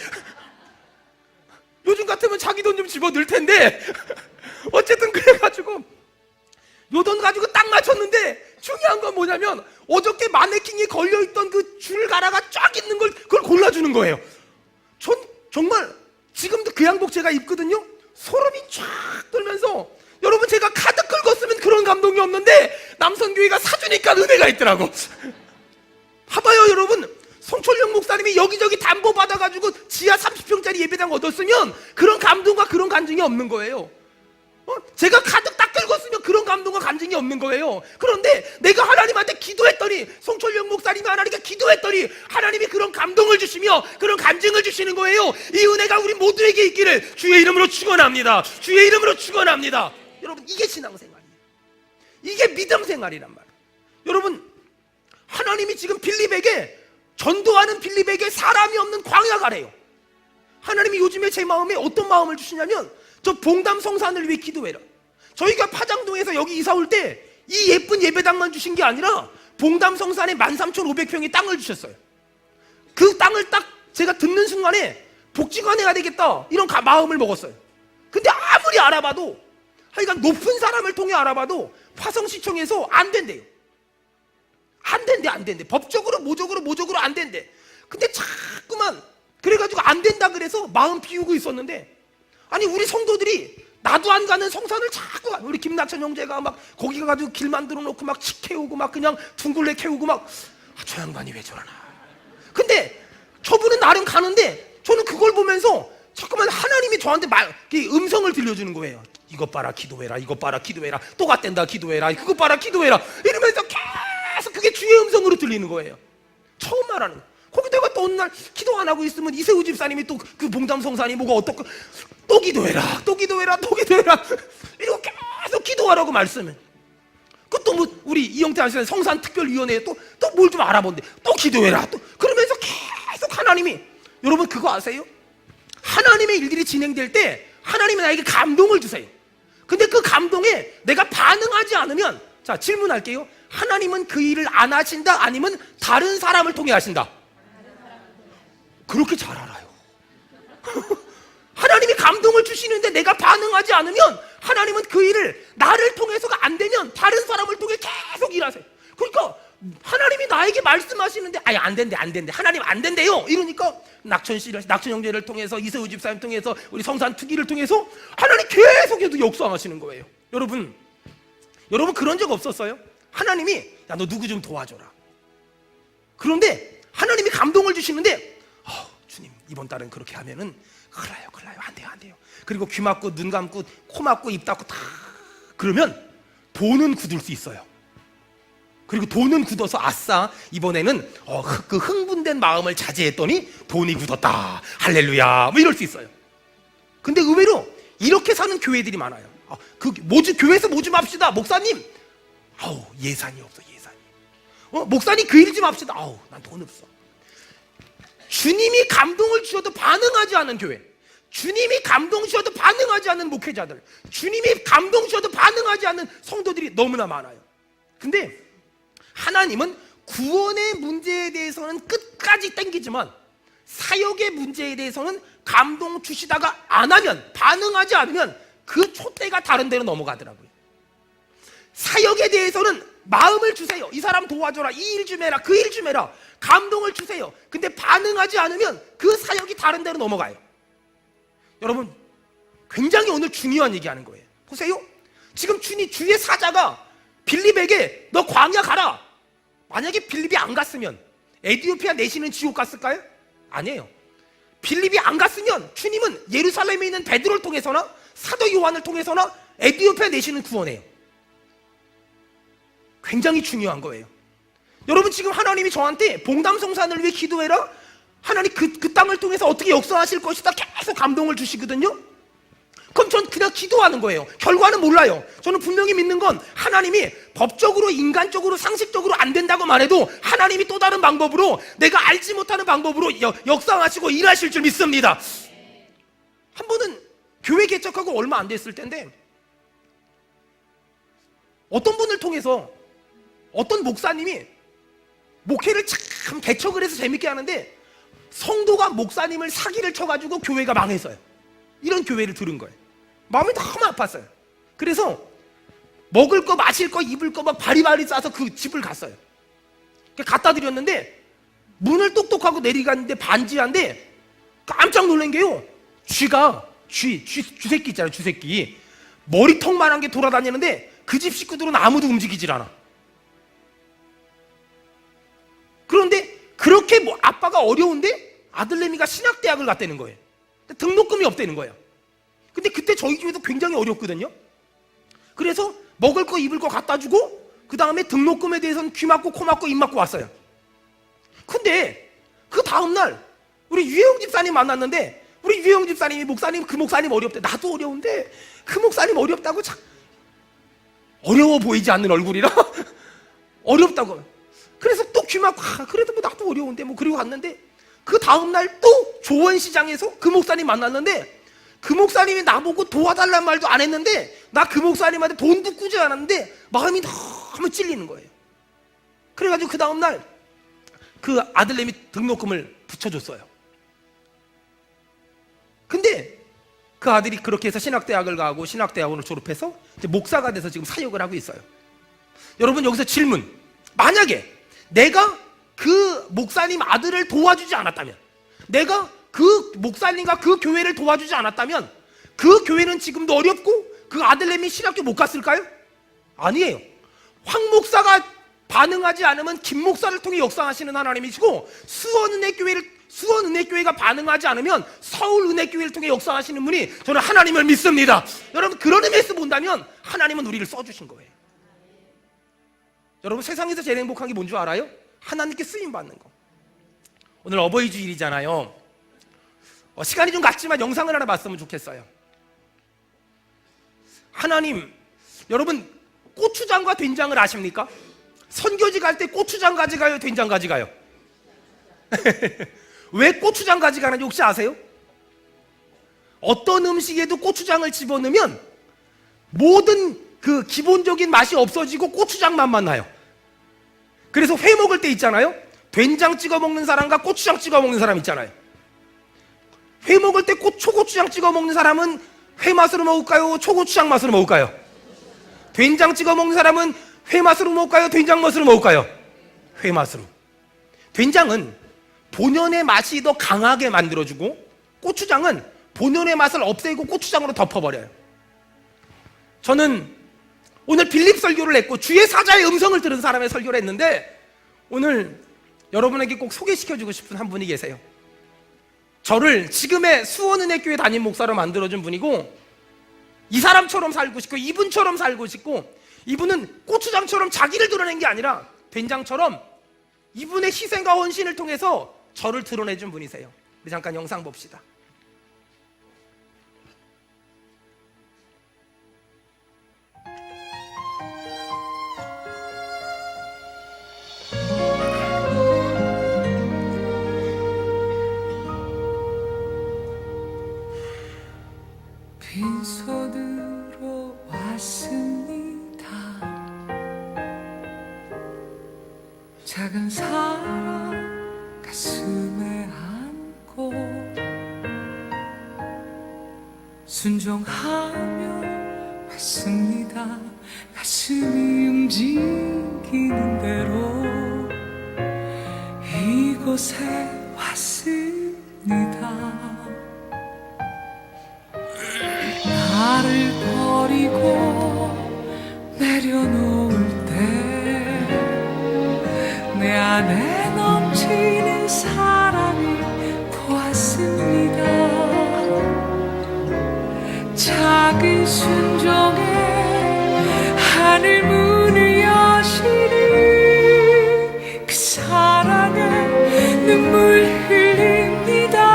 요즘 같으면 자기 돈 좀 집어넣을 텐데 어쨌든 그래가지고 요 돈 가지고 딱 맞췄는데 중요한 건 뭐냐면 어저께 마네킹에 걸려있던 그 줄가라가 쫙 있는 걸 그걸 골라주는 거예요. 전 정말 지금도 그 양복 제가 입거든요. 소름이 쫙 돌면서 여러분 제가 카드 긁었으면 그런 감동이 없는데 남선교회가 사주니까 은혜가 있더라고. 봐봐요 여러분. 송철영 목사님이 여기저기 담보 받아가지고 지하 30평짜리 예배당 얻었으면 그런 감동과 그런 간증이 없는 거예요. 제가 카드 딱 긁었으면 그런 감동과 간증이 없는 거예요. 그런데 내가 하나님한테 기도했더니 송철영 목사님이 하나님께 기도했더니 하나님이 그런 감동을 주시며 그런 간증을 주시는 거예요. 이 은혜가 우리 모두에게 있기를 주의 이름으로 축원합니다. 주의 이름으로 축원합니다. 여러분 이게 신앙생활이에요. 이게 믿음생활이란 말이에요. 여러분 하나님이 지금 빌립에게 전도하는 빌립에게 사람이 없는 광야 가래요. 하나님이 요즘에 제 마음에 어떤 마음을 주시냐면 저 봉담 성산을 위해 기도해라. 저희가 파장동에서 여기 이사 올 때 이 예쁜 예배당만 주신 게 아니라 봉담 성산에 13,500평의 땅을 주셨어요. 그 땅을 딱 제가 듣는 순간에 복지관 해야 되겠다 이런 마음을 먹었어요. 근데 아무리 알아봐도 하여간 높은 사람을 통해 알아봐도 화성시청에서 안 된대요. 안 된대. 법적으로 모적으로 안 된대. 근데 자꾸만 그래가지고 안 된다 그래서 마음 비우고 있었는데 아니 우리 성도들이 나도 안 가는 성산을 자꾸 우리 김낙천 형제가 막 거기 가가지고 길 만들어 놓고 막 치 캐우고 막 그냥 둥글레 캐우고 막 저 양반이 왜 저러나. 근데 저분은 나름 가는데 저는 그걸 보면서 자꾸만 하나님이 저한테 음성을 들려주는 거예요. 이것 봐라 기도해라. 이것 봐라 기도해라. 또 갔댄다 기도해라. 그것 봐라 기도해라. 이러면서 계속 그게 주의 음성으로 들리는 거예요. 처음 말하는 거예요. 거기다가 또 어느 날 기도 안 하고 있으면 이세우 집사님이 또 그 봉담 성산이 뭐가 어떻고 또 기도해라, 또 기도해라, 또 기도해라 이러고 계속 기도하라고 말씀해. 그또 뭐 우리 이영태 아시는 성산특별위원회에 또 뭘 좀 알아본대. 또 기도해라. 또 그러면서 계속 하나님이, 여러분 그거 아세요? 하나님의 일들이 진행될 때 하나님이 나에게 감동을 주세요. 근데 그 감동에 내가 반응하지 않으면, 자 질문할게요. 하나님은 그 일을 안 하신다, 아니면 다른 사람을 통해 하신다? 그렇게 잘 알아요. 하나님이 감동을 주시는데 내가 반응하지 않으면 하나님은 그 일을 나를 통해서가 안 되면 다른 사람을 통해 계속 일하세요. 그러니까 하나님이 나에게 말씀하시는데 아예 안 된대, 안 된대, 하나님 안 된대요 이러니까 낙천 형제를 통해서, 이세우 집사님 통해서, 우리 성산 투기를 통해서 하나님 계속해도 역사하시는 거예요. 여러분 그런 적 없었어요? 하나님이 야 너 누구 좀 도와줘라. 그런데 하나님이 감동을 주시는데 주님 이번 달은 그렇게 하면은 큰일 나요, 안 돼요. 그리고 귀 막고 눈 감고 코 막고 입 닫고 다 그러면 돈은 굳을 수 있어요. 그리고 돈은 굳어서 아싸 이번에는 그 흥분된 마음을 자제했더니 돈이 굳었다, 할렐루야, 뭐 이럴 수 있어요. 근데 의외로 이렇게 사는 교회들이 많아요. 교회에서 뭐 좀 합시다 목사님. 예산이 없어, 예산이. 목사님 그 일 좀 합시다. 난 돈 없어. 주님이 감동을 주셔도 반응하지 않은 교회, 주님이 감동 주셔도 반응하지 않는 목회자들, 주님이 감동 주셔도 반응하지 않는 성도들이 너무나 많아요. 근데 하나님은 구원의 문제에 대해서는 끝까지 땡기지만 사역의 문제에 대해서는 감동 주시다가 안 하면, 반응하지 않으면 그 촛대가 다른 데로 넘어가더라고요. 사역에 대해서는 마음을 주세요. 이 사람 도와줘라, 이 일 좀 해라, 그 일 좀 해라, 감동을 주세요. 근데 반응하지 않으면 그 사역이 다른 데로 넘어가요. 여러분 굉장히 오늘 중요한 얘기하는 거예요. 보세요. 지금 주의 사자가 빌립에게 너 광야 가라. 만약에 빌립이 안 갔으면 에티오피아 내시는 지옥 갔을까요? 아니에요. 빌립이 안 갔으면 주님은 예루살렘에 있는 베드로를 통해서나 사도 요한을 통해서나 에티오피아 내시는 구원해요. 굉장히 중요한 거예요. 여러분 지금 하나님이 저한테 봉담성산을 위해 기도해라, 하나님 그 땅을 통해서 어떻게 역사하실 것이다 계속 감동을 주시거든요. 그럼 전 그냥 기도하는 거예요. 결과는 몰라요. 저는 분명히 믿는 건 하나님이 법적으로, 인간적으로, 상식적으로 안 된다고 말해도 하나님이 또 다른 방법으로, 내가 알지 못하는 방법으로 역사하시고 일하실 줄 믿습니다. 한 번은 교회 개척하고 얼마 안 됐을 텐데 어떤 분을 통해서 어떤 목사님이 목회를 참 개척을 해서 재밌게 하는데 성도가 목사님을 사기를 쳐가지고 교회가 망했어요. 이런 교회를 들은 거예요. 마음이 너무 아팠어요. 그래서 먹을 거, 마실 거, 입을 거 막 바리바리 싸서 그 집을 갔어요. 갖다 드렸는데 문을 똑똑하고 내리갔는데 반지하인데 깜짝 놀란 게요, 쥐새끼 있잖아요, 쥐새끼. 머리통만한 게 돌아다니는데 그 집 식구들은 아무도 움직이질 않아. 그런데 그렇게 아빠가 어려운데 아들내미가 신학대학을 갔다는 거예요. 등록금이 없다는 거예요. 근데 그때 저희 집에도 굉장히 어렵거든요. 그래서 먹을 거 입을 거 갖다 주고 그 다음에 등록금에 대해서는 귀 막고 코 막고 입 막고 왔어요. 근데 그 다음날 우리 유혜영 집사님 만났는데, 우리 유혜영 집사님이 목사님 그 목사님 어렵대. 나도 어려운데 그 목사님 어렵다고 참 어려워 보이지 않는 얼굴이라 어렵다고. 그래서 또 귀 막고 그래도 뭐 나도 어려운데 뭐 그리고 갔는데 그 다음날 또 조원시장에서 그 목사님 만났는데 그 목사님이 나보고 도와달란 말도 안 했는데 나 그 목사님한테 돈도 꾸지 않았는데 마음이 너무 찔리는 거예요. 그래가지고 그 다음날 그 아들내미 등록금을 붙여줬어요. 근데 그 아들이 그렇게 해서 신학대학을 가고 신학대학원을 졸업해서 이제 목사가 돼서 지금 사역을 하고 있어요. 여러분 여기서 질문, 만약에 내가 그 목사님 아들을 도와주지 않았다면, 내가 그 목사님과 그 교회를 도와주지 않았다면 그 교회는 지금도 어렵고 그 아들내미 신학교 못 갔을까요? 아니에요. 황 목사가 반응하지 않으면 김 목사를 통해 역사하시는 하나님이시고, 수원은혜교회가 반응하지 않으면 서울은혜교회를 통해 역사하시는 분이 저는 하나님을 믿습니다. 여러분 그런 의미에서 본다면 하나님은 우리를 써주신 거예요. 여러분 세상에서 제일 행복한 게 뭔 줄 알아요? 하나님께 쓰임받는 거. 오늘 어버이 주일이잖아요. 시간이 좀 갔지만 영상을 하나 봤으면 좋겠어요. 하나님, 여러분 고추장과 된장을 아십니까? 선교지 갈 때 고추장 가져가요, 된장 가져가요? 왜 고추장 가져가는지 혹시 아세요? 어떤 음식에도 고추장을 집어넣으면 모든 그 기본적인 맛이 없어지고 고추장 맛만 나요. 그래서 회 먹을 때 있잖아요, 된장 찍어 먹는 사람과 고추장 찍어 먹는 사람 있잖아요. 회 먹을 때 초고추장 찍어 먹는 사람은 회 맛으로 먹을까요? 초고추장 맛으로 먹을까요? 된장 찍어 먹는 사람은 회 맛으로 먹을까요? 된장 맛으로 먹을까요? 회 맛으로. 된장은 본연의 맛이 더 강하게 만들어주고, 고추장은 본연의 맛을 없애고 고추장으로 덮어버려요. 저는 오늘 빌립 설교를 했고 주의 사자의 음성을 들은 사람의 설교를 했는데, 오늘 여러분에게 꼭 소개시켜주고 싶은 한 분이 계세요. 저를 지금의 수원은혜교회 담임 목사로 만들어준 분이고, 이 사람처럼 살고 싶고 이분처럼 살고 싶고, 이분은 고추장처럼 자기를 드러낸 게 아니라 된장처럼 이분의 희생과 헌신을 통해서 저를 드러내준 분이세요. 우리 잠깐 영상 봅시다. 빈손으로 왔습니다. 작은 사랑 가슴에 안고 순종하며 왔습니다. 가슴이 움직이는 대로 이곳에 왔습니다. 나를 버리고 내려놓을 때 내 안에 넘치는 사랑을 보았습니다. 작은 순종에 하늘 문을 여시니 그 사랑에 눈물 흘립니다.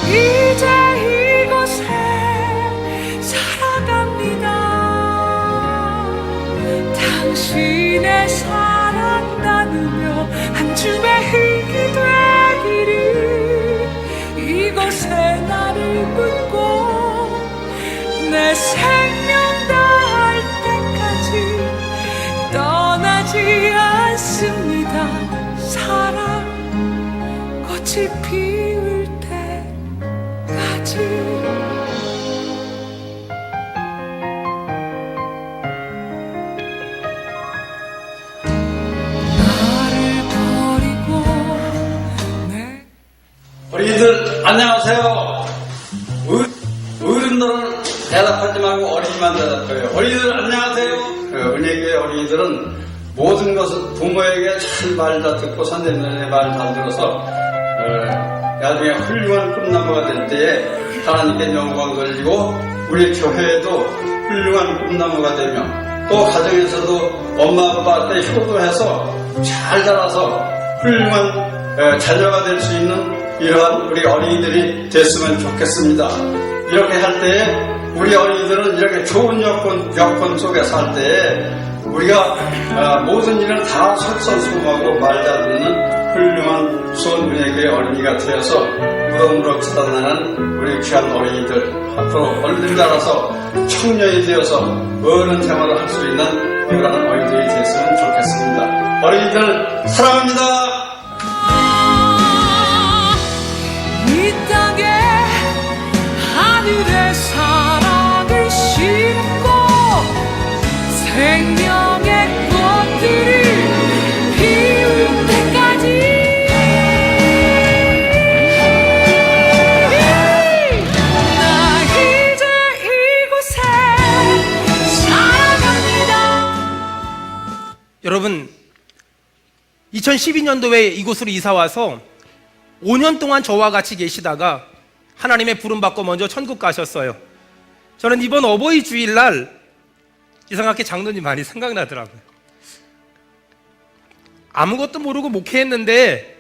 이제 이곳에 살아갑니다. 당신의 사랑 나누며 한 줌의 흙이 되기를 이곳에 나를 묻고 내 생명 다할 때까지 떠나지 않습니다. 사랑 꽃이 피울 때까지. 나를 버리고 내 어린이들 안녕하세요. 어른들은 대답하지 말고 어린이만 대답해요. 어린이들 안녕하세요. 은혜교회 어린이들은 모든 것을 부모에게 잘 말 다 듣고 선생님들의 말 다 들어서 나중에 훌륭한 꿈나무가 될 때에 하나님께 영광 돌리고 우리 교회에도 훌륭한 꿈나무가 되며 또 가정에서도 엄마 아빠한테 효도해서 잘 자라서 훌륭한 자녀가 될 수 있는 이러한 우리 어린이들이 됐으면 좋겠습니다. 이렇게 할 때에 우리 어린이들은 이렇게 좋은 여건 속에 살 때에 우리가 모든 일을 다 솔선수범하고 말 잘 듣는 훌륭한 수원은혜교회 어린이가 되어서 무럭무럭 자라나는 우리 귀한 어린이들 앞으로 얼른 자라서 청년이 되어서 어른 생활을 할 수 있는 그런 어린이들이 됐으면 좋겠습니다. 어린이들 사랑합니다. 이 땅에 하늘의 사랑을 심고 생명의 꽃들을 피울 때까지 나 이제 이곳에 살아갑니다. 여러분, 2012년도에 이곳으로 이사와서 5년 동안 저와 같이 계시다가 하나님의 부름받고 먼저 천국 가셨어요. 저는 이번 어버이 주일날 이상하게 장로님 많이 생각나더라고요. 아무것도 모르고 목회했는데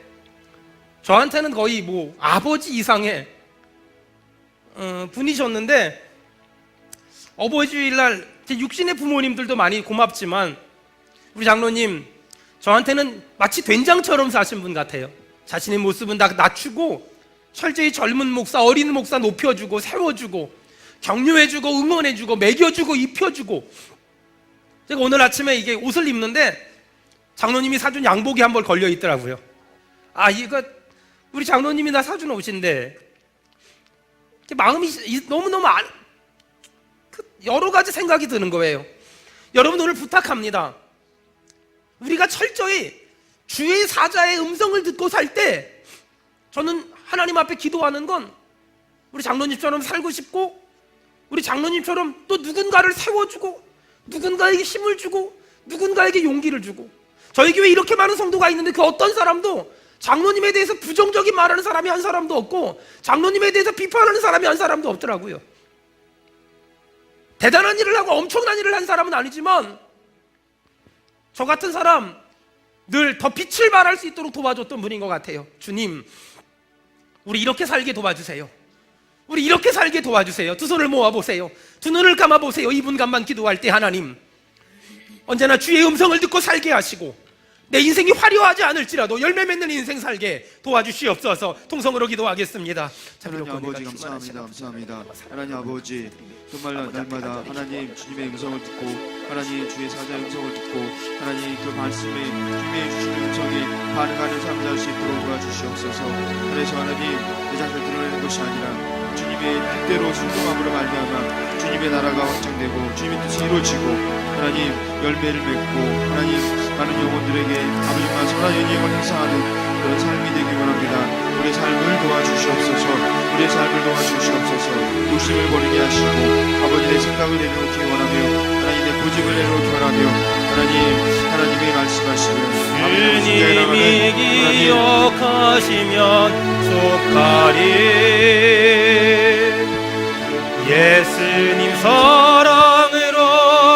저한테는 거의 뭐 아버지 이상의 분이셨는데, 어버이 주일날 제 육신의 부모님들도 많이 고맙지만 우리 장로님 저한테는 마치 된장처럼 사신 분 같아요. 자신의 모습은 다 낮추고 철저히 젊은 목사, 어린 목사 높여주고 세워주고 격려해주고 응원해주고 먹여주고 입혀주고. 제가 오늘 아침에 이게 옷을 입는데 장로님이 사준 양복이 한 벌 걸려 있더라고요. 아, 이거 우리 장로님이 나 사준 옷인데 마음이 너무너무 여러 가지 생각이 드는 거예요. 여러분, 오늘 부탁합니다. 우리가 철저히 주의 사자의 음성을 듣고 살 때, 저는 하나님 앞에 기도하는 건 우리 장로님처럼 살고 싶고, 우리 장로님처럼 또 누군가를 세워주고 누군가에게 힘을 주고 누군가에게 용기를 주고. 저희 교회에 이렇게 많은 성도가 있는데 그 어떤 사람도 장로님에 대해서 부정적인 말하는 사람이 한 사람도 없고 장로님에 대해서 비판하는 사람이 한 사람도 없더라고요. 대단한 일을 하고 엄청난 일을 한 사람은 아니지만 저 같은 사람 늘 더 빛을 발할 수 있도록 도와줬던 분인 것 같아요. 주님, 우리 이렇게 살게 도와주세요. 우리 이렇게 살게 도와주세요. 두 손을 모아보세요. 두 눈을 감아보세요. 2분간만 기도할 때 하나님, 언제나 주의 음성을 듣고 살게 하시고 내 인생이 화려하지 않을지라도 열매 맺는 인생 살게 도와주시옵소서. 통성으로 기도하겠습니다. 하나님 아버지 감사합니다. 하나님 아버지, 정말 날마다 하나님 주님의 음성을 듣고 하나님 주의 사자의 음성을 듣고 하나님 그 말씀에 주님의 주시는 음성에 반응하는 삶을 살 수 있도록 도와주시옵소서. 그래서 하나님 내 자신을 드러내는 것이 아니라 주님의 뜻대로 순종함으로 말미암아 주님의 나라가 확장되고 주님의 뜻이 이루어지고 하나님 열매를 맺고 하나님 많은 영혼들에게 아버지만 선한 영향을 행사하는 그런 삶이 되기 원합니다. 우리의 삶을 도와주시옵소서. 우리의 삶을 도와주시옵소서. 욕심을 버리게 하시고 아버지 내 생각을 내려놓기 원하며 하나님 내 고집을 내려놓기 원하며 하나님의 말씀하시면 주님이 기억하시면 좋가리. 예수님 사랑으로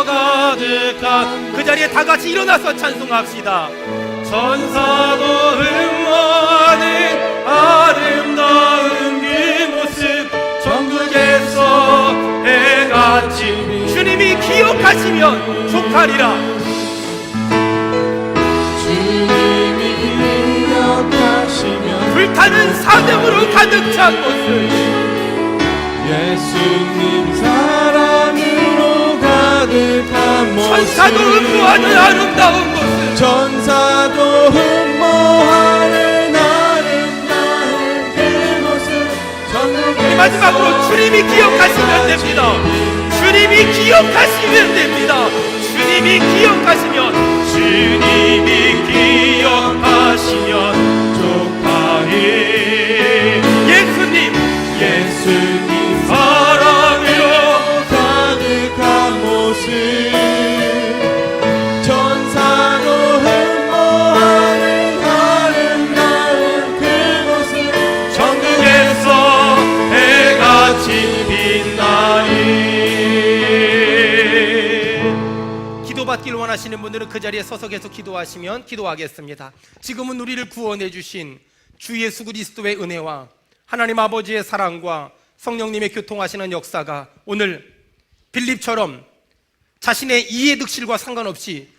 가득한 그 자리에 다 같이 일어나서 찬송합시다. 천사도 흠모하는 아름다운 그 모습, 전국에서 해같이 주님이 기억하시면 좋가리라. 주님이 기억하시면 불타는 사명으로 가득 찬 모습, 예수님 사랑으로 가득한 모습, 천사도 흠모하는 아름다운 모습, 천사도 흠모하는 아름다운 그 모습, 전국에 마지막으로 주님이 기억하시면 됩니다. 주님이 기억하시면 됩니다. 주님이 기억하시면, 주님이 기억하시면 좋가리. 예수님 사랑으로 가득한 모습, 천사도 흠모하는 아름다운 그 모습, 전국에서 해같이 빛나리. 기도받길 원하시는 분들은 그 자리에 서서 계속 기도하시면 기도하겠습니다. 지금은 우리를 구원해 주신 주 예수 그리스도의 은혜와 하나님 아버지의 사랑과 성령님의 교통하시는 역사가 오늘 빌립처럼 자신의 이해 득실과 상관없이